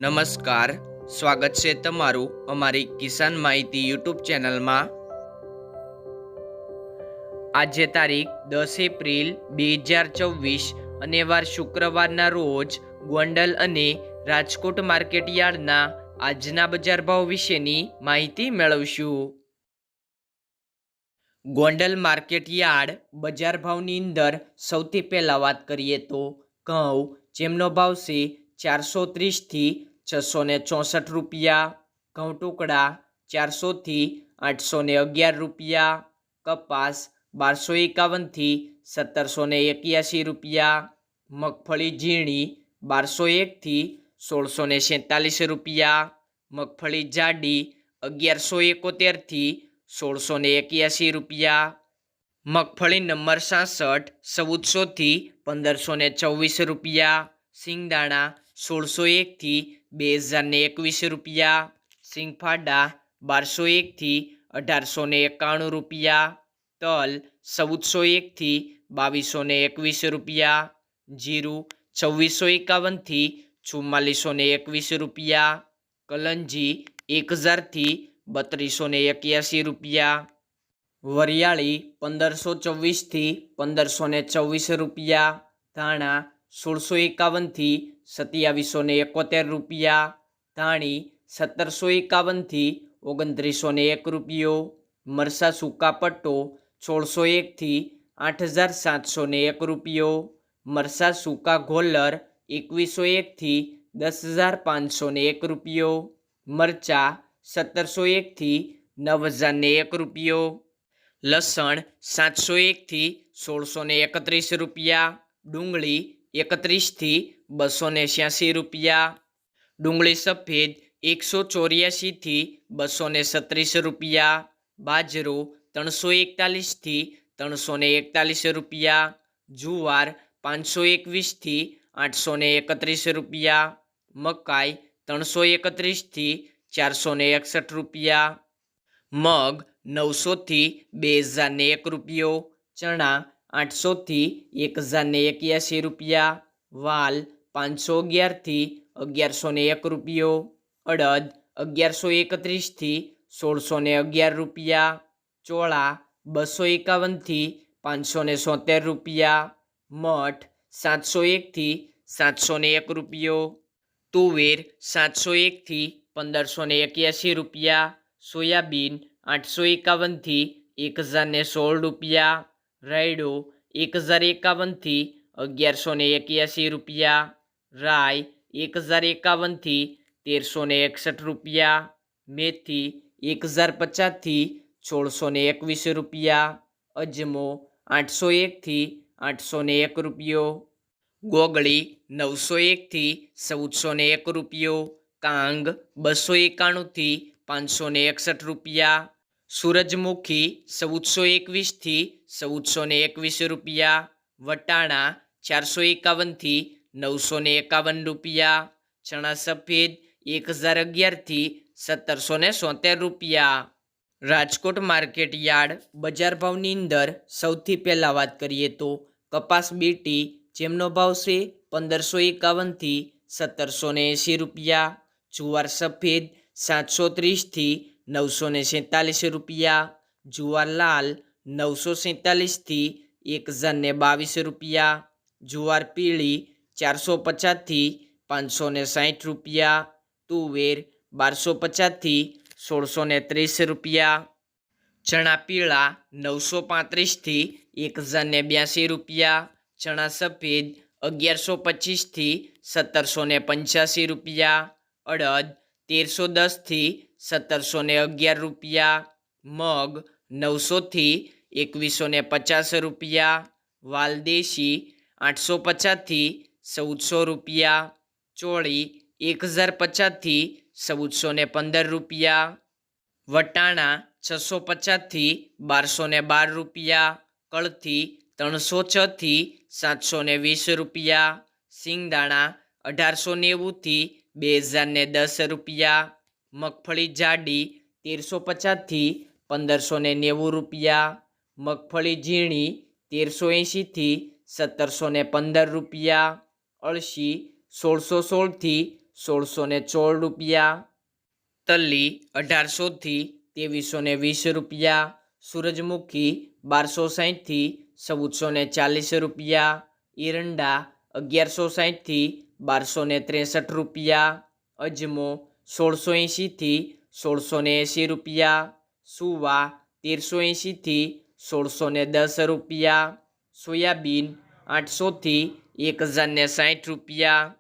નમસ્કાર, સ્વાગત છે તમારું અમારી કિસાન માહિતી યુટ્યુબ ચેનલમાં। આજે તારીખ 10 એપ્રિલ 2024 અને વાર શુક્રવારના રોજ ગોંડલ અને રાજકોટ માર્કેટ યાર્ડના આજના બજાર ભાવ વિશેની માહિતી મેળવશું। ગોંડલ માર્કેટ યાર્ડ બજાર ભાવની અંદર સૌથી પહેલાં વાત કરીએ તો ઘઉં, જેમનો ભાવ છે 430 થી 664 રૂપિયા, ઘઉં ટુકડા 400 થી 811 રૂપિયા, કપાસ 1251 થી 1781 રૂપિયા, મગફળી ઝીણી 1201 થી 1647 રૂપિયા, મગફળી જાડી 1171 થી 1681 રૂપિયા, મગફળી નંબર 66 1400 થી 1524 રૂપિયા, સિંગદાણા 1601 થી 2021 રૂપિયા, સિંગફાડા 1201 થી 1891 રૂપિયા, તલ 1401 થી 2221 રૂપિયા, જીરું 2451 થી 4421 રૂપિયા, કલંજી 1000 થી 3281 રૂપિયા, વરિયાળી 1524 થી 1524 રૂપિયા, ધાણા 1651 થી 2771 રૂપિયા, ધાણી 1751 થી 2901 રૂપિયો, મરસા સૂકા પટ્ટો 1601 થી 8701 રૂપિયો, મરસા સૂકા ગોલર 2101 થી 10501 રૂપિયો, મરચા 1701 થી 9001 રૂપિયો, લસણ 701 થી 1631 રૂપિયા, ડુંગળી 31 થી 286 રૂપિયા, ડુંગળી સફેદ 184 થી 236 રૂપિયા, બાજરો 341 થી 341 રૂપિયા, જુવાર 521 થી 831 રૂપિયા, મકાઈ 331 થી 461 રૂપિયા, મગ 900 થી 2001 રૂપિયો, ચણા 800 થી 1081 રૂપિયા, વાલ 511 થી 1101 રૂપિયો, અડદ 1131 થી 1611 રૂપિયા, ચોળા 251 થી 570 રૂપિયા, મઠ 701 થી 701 રૂપિયો, તુવેર 701 થી 1581 રૂપિયા, સોયાબીન 851 થી 1016 રૂપિયા, રાયડો 1051 થી 1181 રૂપિયા, રાઈ 1051 થી 1361 રૂપિયા, મેથી 1050 થી 1621 રૂપિયા, અજમો 801 થી 801 રૂપિયો, ગોગળી 901 થી 1401 રૂપિયો, કાંગ 291 થી 561 રૂપિયા, સૂરજમુખી 1421 થી 1421 રૂપિયા, વટાણા 451 થી 951 રૂપિયા, ચણા સફેદ 1011 થી 1773 રૂપિયા। રાજકોટ માર્કેટ યાર્ડ બજાર ભાવની અંદર સૌથી પહેલાં વાત કરીએ તો કપાસ બીટી, જેમનો ભાવ છે 1551 થી 1780 રૂપિયા, જુવાર સફેદ 730 થી 947 રૂપિયા, જુવાર લાલ 947 થી 1022 રૂપિયા, જુવાર પીળી 450 થી 560 રૂપિયા, તુવેર 1250 થી 1630 રૂપિયા, ચણા પીળા 935 થી 1082 રૂપિયા, ચણા સફેદ 1125 થી 1785 રૂપિયા, અડદ 1310 થી 1711 રૂપિયા, મગ 900 થી 2150 રૂપિયા, વાલદેશી 850 થી 1400 રૂપિયા, ચોળી 1050 થી 1415 રૂપિયા, વટાણા 650 થી 1212 રૂપિયા, કળથી 306 થી 720 રૂપિયા, સિંગદાણા 1890 થી 2010 રૂપિયા, મગફળી જાડી 1350 થી 1590 રૂપિયા, મગફળી ઝીણી 1380 થી 1715 રૂપિયા, અળસી 1616 થી ₹1616 તલ્લી 1800થી 2320 સૂરજમુખી 1260થી 1440 એરંડા 1160થી 1263 અજમો 1680થી 1680 સુવા 1380થી 1610 સોયાબીન 800થી 1060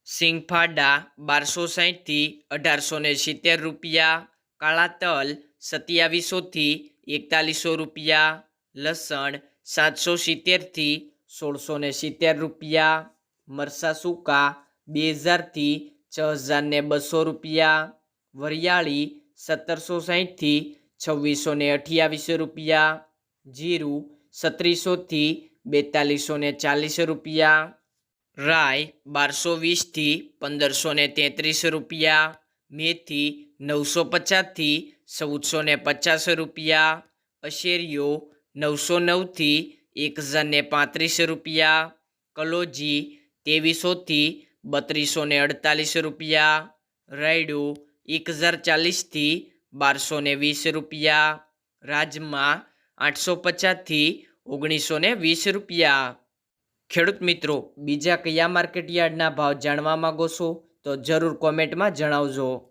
સિંગફાડા 1260થી 1870 કાળા તલ 2700થી 4100 લસણ 770થી 1670 મરસા સૂકા 2000થી 6200 વરિયાળી 1760થી 2628 જીરું 3700થી 4240 રાય 1220થી 1533 મેથી 950થી 1450 અશેરીઓ 909થી 1035 કલોજી 2300થી 3248 રાયડો 1040થી 1220 રાજમા 850થી 1920 ખેડૂત મિત્રો, બીજા કયા માર્કેટ યાર્ડના ભાવ જાણવા માંગો છો તો જરૂર કોમેન્ટમાં જણાવજો.